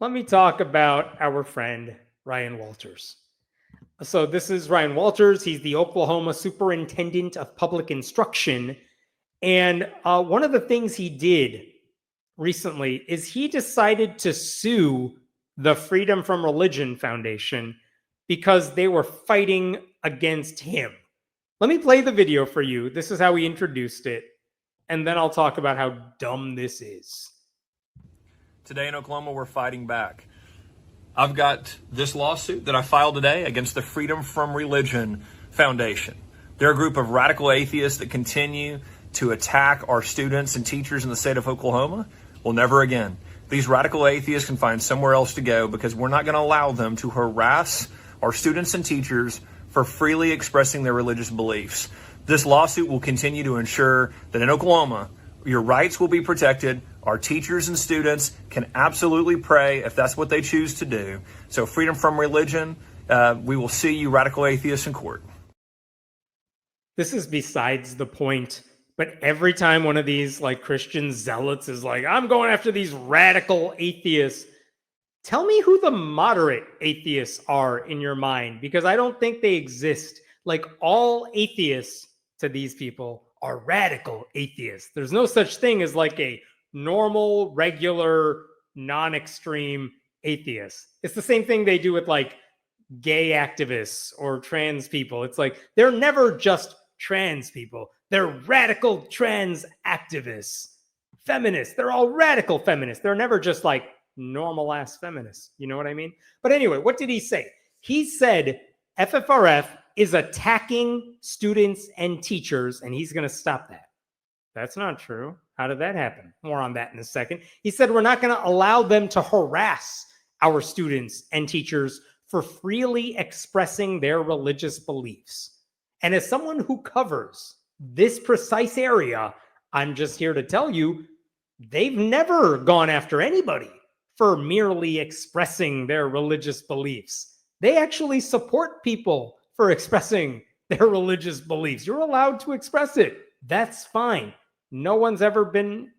Let me talk about our friend Ryan Walters. So this is Ryan Walters. He's the Oklahoma Superintendent of Public Instruction. And one of the things he did recently is he decided to sue the Freedom from Religion Foundation because they were fighting against him. Let me play the video for you. This is how he introduced it. And then I'll talk about how dumb this is. Today in Oklahoma, we're fighting back. I've got this lawsuit that I filed today against the Freedom from Religion Foundation. They're a group of radical atheists that continue to attack our students and teachers in the state of Oklahoma. Well, never again. These radical atheists can find somewhere else to go because we're not going to allow them to harass our students and teachers for freely expressing their religious beliefs. This lawsuit will continue to ensure that in Oklahoma, your rights will be protected. Our teachers and students can absolutely pray if that's what they choose to do. So freedom from religion, we will see you radical atheists in court. This is besides the point, but every time one of these Christian zealots is like, I'm going after these radical atheists, tell me who the moderate atheists are in your mind, because I don't think they exist. All atheists to these people are radical atheists. There's no such thing as a normal, regular, non-extreme atheist. It's the same thing they do with gay activists or trans people. It's they're never just trans people. They're radical trans activists. Feminists, they're all radical feminists. They're never just normal ass feminists. You know what I mean? But anyway, what did he say? He said FFRF is attacking students and teachers, and he's going to stop that. That's not true. How did that happen? More on that in a second. He said we're not going to allow them to harass our students and teachers for freely expressing their religious beliefs. And as someone who covers this precise area, I'm just here to tell you, they've never gone after anybody for merely expressing their religious beliefs. They actually support people for expressing their religious beliefs. You're allowed to express it. That's fine. No one's ever been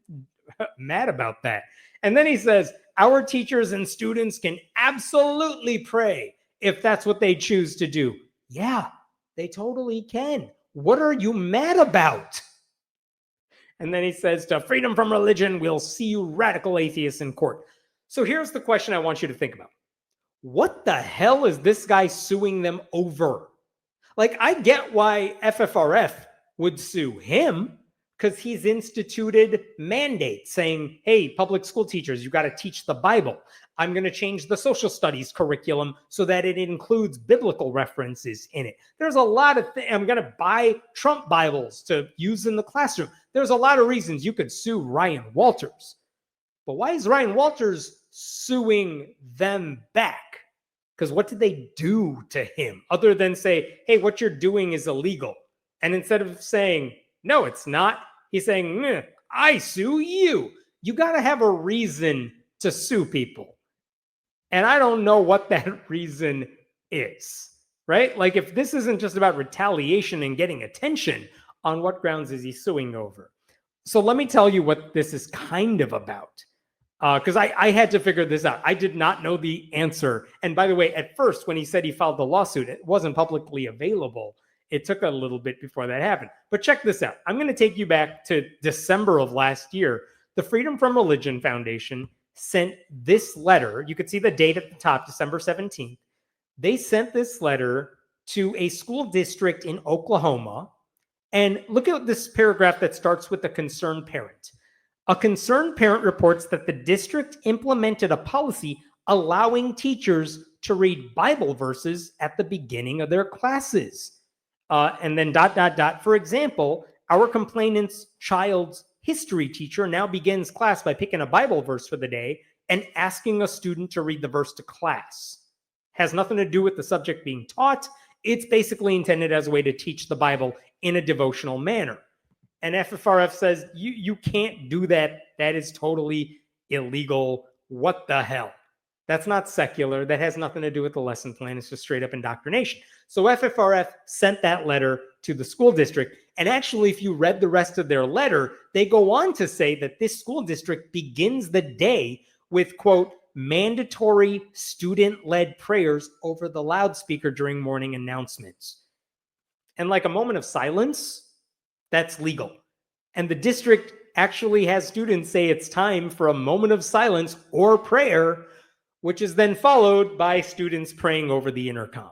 mad about that. And then he says, our teachers and students can absolutely pray if that's what they choose to do. Yeah, they totally can. What are you mad about? And then he says, to freedom from religion, we'll see you radical atheists in court. So here's the question I want you to think about. What the hell is this guy suing them over? I get why FFRF would sue him, because he's instituted mandates saying, hey, public school teachers, you got to teach the Bible. I'm going to change the social studies curriculum so that it includes biblical references in it. There's a lot of things. I'm going to buy Trump Bibles to use in the classroom. There's a lot of reasons you could sue Ryan Walters. But why is Ryan Walters suing them back? Because what did they do to him other than say, hey, what you're doing is illegal? And instead of saying, no, it's not, he's saying, I sue you. You got to have a reason to sue people. And I don't know what that reason is, right? If this isn't just about retaliation and getting attention, on what grounds is he suing over? So let me tell you what this is kind of about. Because I had to figure this out. I did not know the answer. And by the way, at first, when he said he filed the lawsuit, it wasn't publicly available. It took a little bit before that happened. But check this out. I'm going to take you back to December of last year. The Freedom from Religion Foundation sent this letter. You could see the date at the top, December 17th. They sent this letter to a school district in Oklahoma. And look at this paragraph that starts with a concerned parent. A concerned parent reports that the district implemented a policy allowing teachers to read Bible verses at the beginning of their classes. And then ... For example, our complainant's child's history teacher now begins class by picking a Bible verse for the day and asking a student to read the verse to class. Has nothing to do with the subject being taught. It's basically intended as a way to teach the Bible in a devotional manner. And FFRF says, you can't do that. That is totally illegal. What the hell? That's not secular. That has nothing to do with the lesson plan. It's just straight up indoctrination. So FFRF sent that letter to the school district. And actually, if you read the rest of their letter, they go on to say that this school district begins the day with, quote, mandatory student-led prayers over the loudspeaker during morning announcements. And like a moment of silence, that's legal. And the district actually has students say it's time for a moment of silence or prayer, which is then followed by students praying over the intercom.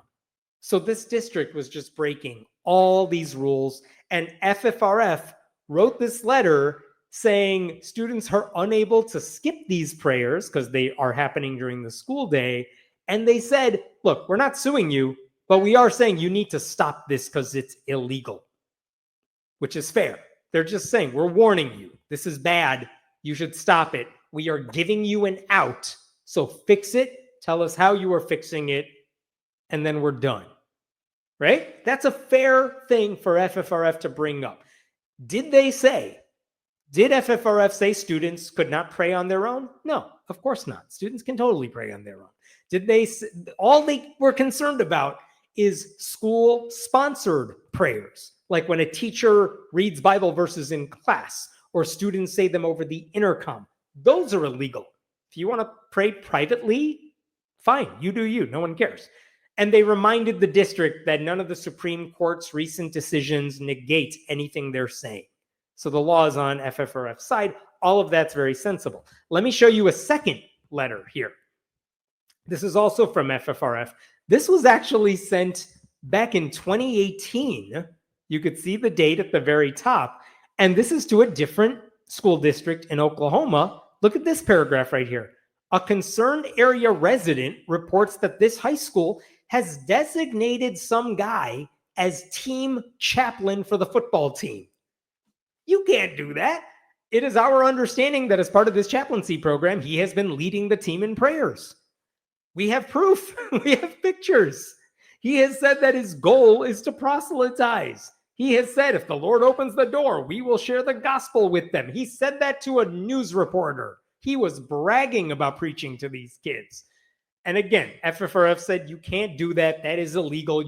So this district was just breaking all these rules, and FFRF wrote this letter saying students are unable to skip these prayers because they are happening during the school day. And they said, look, we're not suing you, but we are saying you need to stop this because it's illegal, which is fair. They're just saying, we're warning you. This is bad. You should stop it. We are giving you an out. So fix it. Tell us how you are fixing it. And then we're done. Right? That's a fair thing for FFRF to bring up. Did FFRF say students could not pray on their own? No, of course not. Students can totally pray on their own. All they were concerned about is school-sponsored prayers, like when a teacher reads Bible verses in class or students say them over the intercom. Those are illegal. If you want to pray privately, fine, you do you. No one cares. And they reminded the district that none of the Supreme Court's recent decisions negate anything they're saying. So the law is on FFRF's side. All of that's very sensible. Let me show you a second letter here. This is also from FFRF. This was actually sent back in 2018. You could see the date at the very top. And this is to a different school district in Oklahoma. Look at this paragraph right here. A concerned area resident reports that this high school has designated some guy as team chaplain for the football team. You can't do that. It is our understanding that as part of this chaplaincy program, he has been leading the team in prayers. We have proof. We have pictures. He has said that his goal is to proselytize. He has said, if the Lord opens the door, we will share the gospel with them. He said that to a news reporter. He was bragging about preaching to these kids. And again, FFRF said, you can't do that. That is illegal.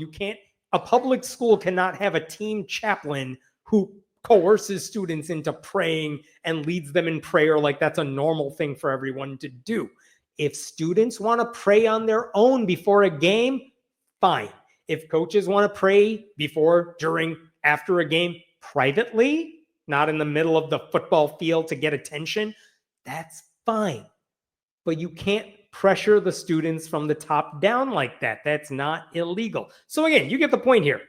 A public school cannot have a team chaplain who coerces students into praying and leads them in prayer like that's a normal thing for everyone to do. If students want to pray on their own before a game, fine. If coaches want to pray before, during, after a game privately, not in the middle of the football field to get attention, that's fine. But you can't pressure the students from the top down like that. That's not illegal. So again, you get the point here.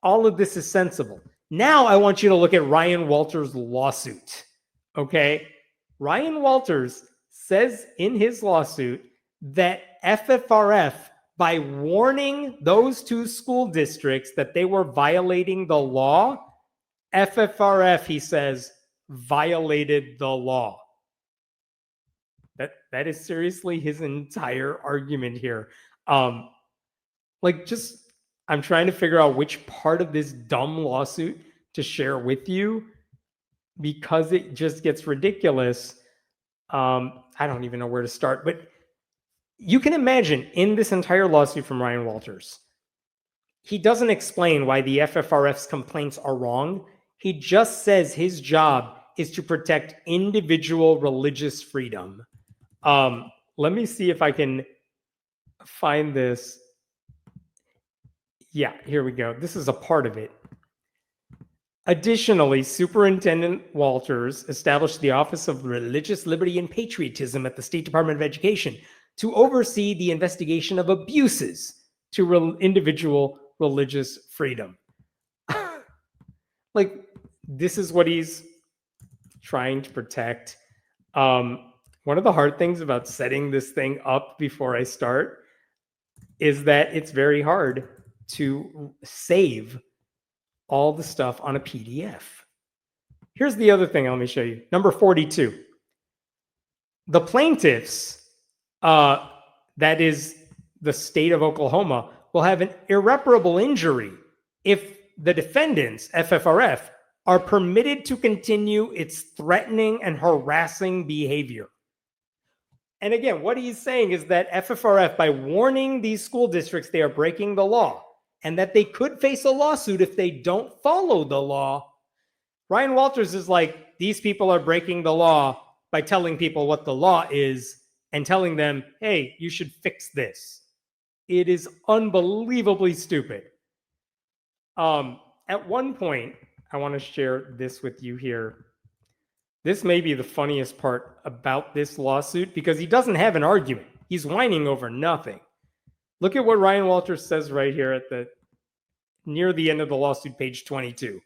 All of this is sensible. Now I want you to look at Ryan Walters' lawsuit. Okay? Ryan Walters says in his lawsuit that FFRF, by warning those two school districts that they were violating the law, FFRF, he says, violated the law. That is seriously his entire argument here. I'm trying to figure out which part of this dumb lawsuit to share with you because it just gets ridiculous. I don't even know where to start, but you can imagine in this entire lawsuit from Ryan Walters, he doesn't explain why the FFRF's complaints are wrong. He just says his job is to protect individual religious freedom. Let me see if I can find this. Yeah, here we go. This is a part of it. Additionally, Superintendent Walters established the Office of Religious Liberty and Patriotism at the State Department of Education to oversee the investigation of abuses to individual religious freedom. This is what he's trying to protect. One of the hard things about setting this thing up before I start is that it's very hard to save all the stuff on a PDF. Here's the other thing let me show you. Number 42. The plaintiffs, that is the state of Oklahoma, will have an irreparable injury if the defendants, FFRF, are permitted to continue its threatening and harassing behavior. And again, what he's saying is that FFRF, by warning these school districts they are breaking the law and that they could face a lawsuit if they don't follow the law, Ryan Walters is like, these people are breaking the law by telling people what the law is and telling them, hey, you should fix this. It is unbelievably stupid. At one point, I want to share this with you here. This may be the funniest part about this lawsuit because he doesn't have an argument. He's whining over nothing. Look at what Ryan Walters says right here at near the end of the lawsuit, page 22.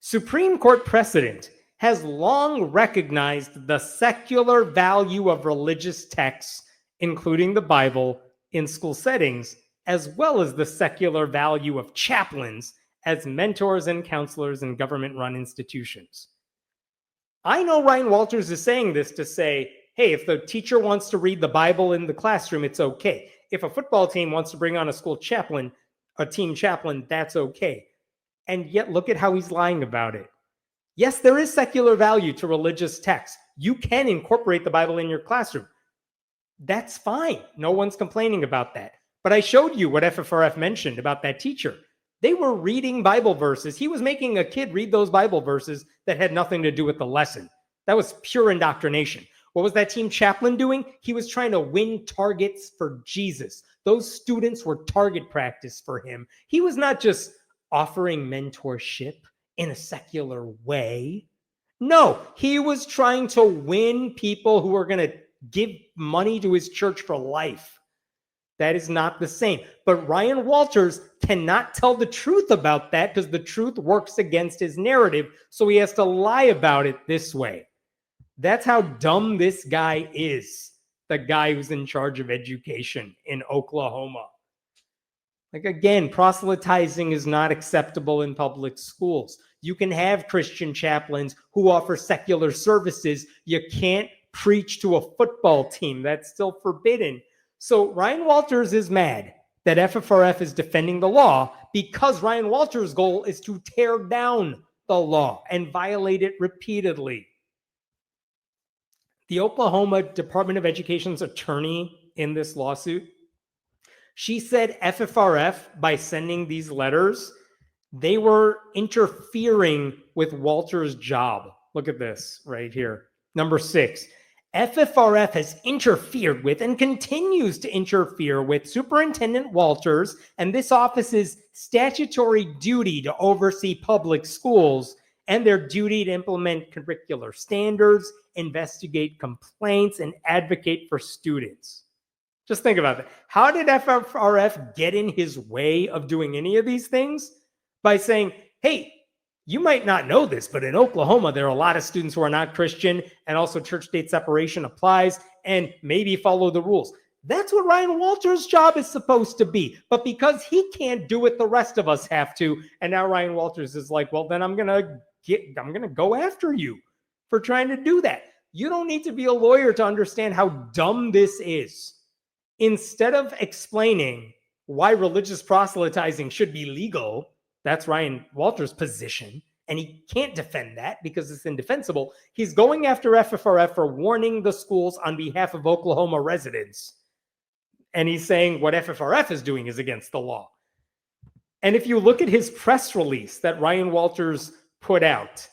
Supreme Court precedent has long recognized the secular value of religious texts, including the Bible, in school settings, as well as the secular value of chaplains as mentors and counselors in government-run institutions. I know Ryan Walters is saying this to say, hey, if the teacher wants to read the Bible in the classroom, it's okay. If a football team wants to bring on a school chaplain, a team chaplain, that's okay. And yet look at how he's lying about it. Yes, there is secular value to religious texts. You can incorporate the Bible in your classroom. That's fine. No one's complaining about that. But I showed you what FFRF mentioned about that teacher. They were reading Bible verses. He was making a kid read those Bible verses that had nothing to do with the lesson. That was pure indoctrination. What was that team chaplain doing? He was trying to win targets for Jesus. Those students were target practice for him. He was not just offering mentorship in a secular way. No, he was trying to win people who were going to give money to his church for life. That is not the same. But Ryan Walters cannot tell the truth about that because the truth works against his narrative. So he has to lie about it this way. That's how dumb this guy is, the guy who's in charge of education in Oklahoma. Like, again, proselytizing is not acceptable in public schools. You can have Christian chaplains who offer secular services. You can't preach to a football team. That's still forbidden. So Ryan Walters is mad that FFRF is defending the law because Ryan Walters' goal is to tear down the law and violate it repeatedly. The Oklahoma Department of Education's attorney in this lawsuit, she said FFRF, by sending these letters, they were interfering with Walters' job. Look at this right here. Number 6, FFRF has interfered with and continues to interfere with Superintendent Walters and this office's statutory duty to oversee public schools and their duty to implement curricular standards, investigate complaints, and advocate for students. Just think about that. How did FFRF get in his way of doing any of these things? By saying, hey, you might not know this, but in Oklahoma, there are a lot of students who are not Christian, and also church-state separation applies, and maybe follow the rules. That's what Ryan Walters' job is supposed to be. But because he can't do it, the rest of us have to. And now Ryan Walters is like, well, then I'm gonna go after you for trying to do that. You don't need to be a lawyer to understand how dumb this is. Instead of explaining why religious proselytizing should be legal, that's Ryan Walters' position, and he can't defend that because it's indefensible. He's going after FFRF for warning the schools on behalf of Oklahoma residents. And he's saying what FFRF is doing is against the law. And if you look at his press release that Ryan Walters put out,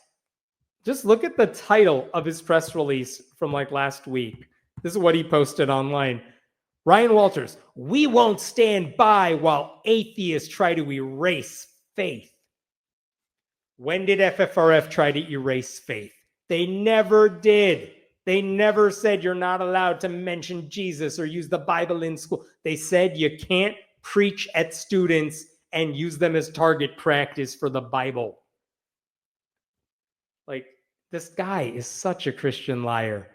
just look at the title of his press release from like last week. This is what he posted online. Ryan Walters, we won't stand by while atheists try to erase faith. When did FFRF try to erase faith? They never did. They never said you're not allowed to mention Jesus or use the Bible in school. They said you can't preach at students and use them as target practice for the Bible. Like, this guy is such a Christian liar.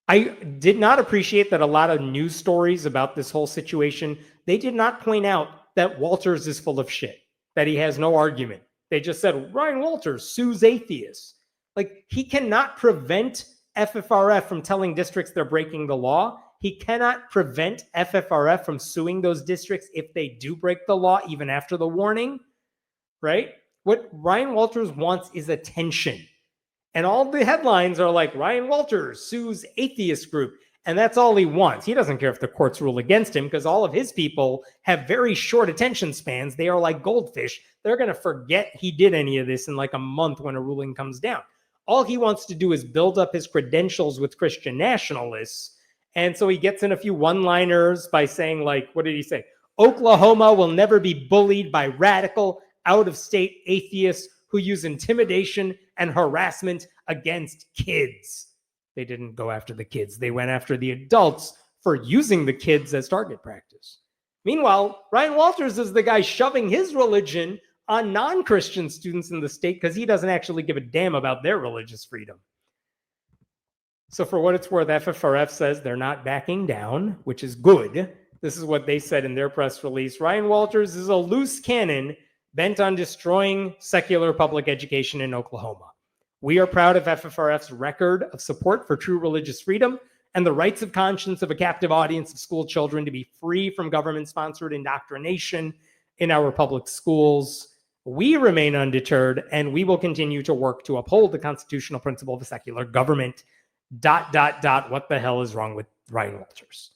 I did not appreciate that a lot of news stories about this whole situation, they did not point out that Walters is full of shit, that he has no argument. They just said, Ryan Walters sues atheists. Like, he cannot prevent FFRF from telling districts they're breaking the law. He cannot prevent FFRF from suing those districts if they do break the law, even after the warning, right? What Ryan Walters wants is attention. And all the headlines are like, Ryan Walters sues atheist group. And that's all he wants. He doesn't care if the courts rule against him because all of his people have very short attention spans. They are like goldfish. They're going to forget he did any of this in like a month when a ruling comes down. All he wants to do is build up his credentials with Christian nationalists And so he gets in a few one-liners by saying, like, what did he say? Oklahoma will never be bullied by radical, out-of-state atheists who use intimidation and harassment against kids. They didn't go after the kids. They went after the adults for using the kids as target practice. Meanwhile, Ryan Walters is the guy shoving his religion on non-Christian students in the state because he doesn't actually give a damn about their religious freedom. So for what it's worth, FFRF says they're not backing down, which is good. This is what they said in their press release. Ryan Walters is a loose cannon bent on destroying secular public education in Oklahoma. We are proud of FFRF's record of support for true religious freedom and the rights of conscience of a captive audience of school children to be free from government-sponsored indoctrination in our public schools. We remain undeterred, and we will continue to work to uphold the constitutional principle of a secular government. ... What the hell is wrong with Ryan Walters?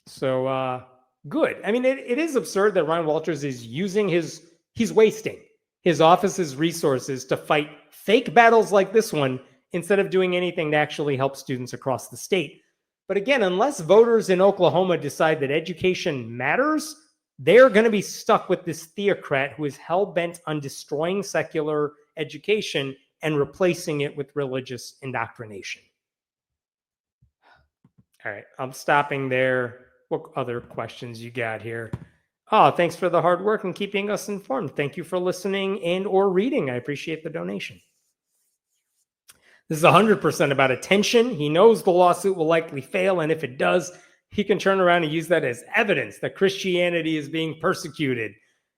So, good. I mean, it is absurd that Ryan Walters is using he's wasting his office's resources to fight fake battles like this one instead of doing anything to actually help students across the state. But again, unless voters in Oklahoma decide that education matters, they're going to be stuck with this theocrat who is hell-bent on destroying secular education and replacing it with religious indoctrination. All right, I'm stopping there. What other questions you got here? Oh, thanks for the hard work and keeping us informed. Thank you for listening and or reading. I appreciate the donation. This is 100% about attention. He knows the lawsuit will likely fail, and if it does, he can turn around and use that as evidence that Christianity is being persecuted.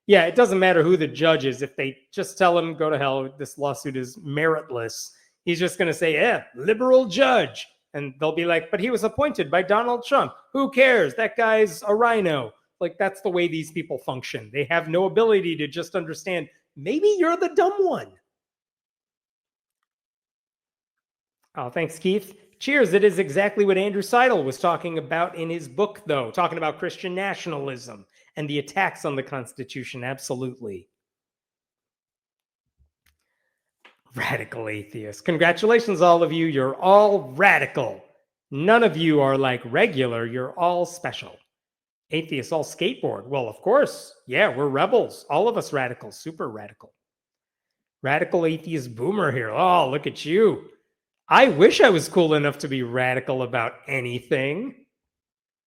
Yeah, it doesn't matter who the judge is. If they just tell him, go to hell, this lawsuit is meritless, he's just going to say, yeah, liberal judge. And they'll be like, but he was appointed by Donald Trump. Who cares? That guy's a rhino. Like, that's the way these people function. They have no ability to just understand, maybe you're the dumb one. Oh, thanks, Keith. Cheers. It is exactly what Andrew Seidel was talking about in his book, though, talking about Christian nationalism and the attacks on the Constitution. Absolutely. Radical atheists. Congratulations, all of you. You're all radical. None of you are like regular. You're all special. Atheists all skateboard. Well, of course. Yeah, we're rebels. All of us radical. Super radical. Radical atheist boomer here. Oh, look at you. I wish I was cool enough to be radical about anything.